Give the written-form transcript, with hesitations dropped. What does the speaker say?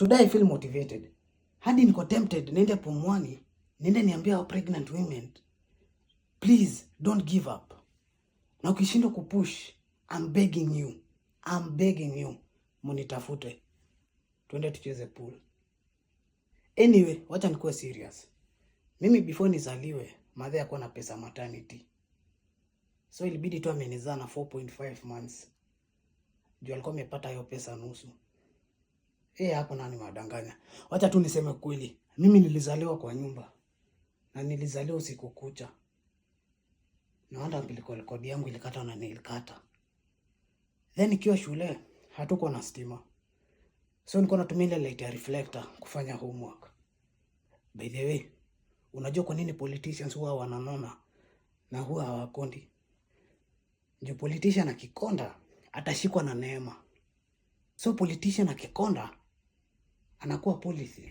Today I feel motivated. Hadi niko tempted niende Pumwani, niende niambia hao pregnant women, please don't give up. Na ukishindwa kupush, I'm begging you, munitafute. Twende tucheze pool. Anyway, wacha nikuwe serious. Mimi before nizaliwe, madhe hakuwa na pesa maternity. So ilibidi tu amenizaa na 4.5 months. Juu alikuwa amepata hiyo pesa nusu. Hapo nani madanganya. Wacha tu niseme kweli. Mimi nilizaliwa kwa nyumba. Na nilizaliwa usiku kucha. Na hata umbilical cord yangu ilikata na nilikata. Then nikiwa shule hatuko na stima. So nilikuwa natumia ile light ya reflector kufanya homework. By the way, unajua kwa nini politicians huwa wananona na huwa hawakondi? Ndio politician akikonda atashikwa na neema. So politician akikonda anakuwa policy.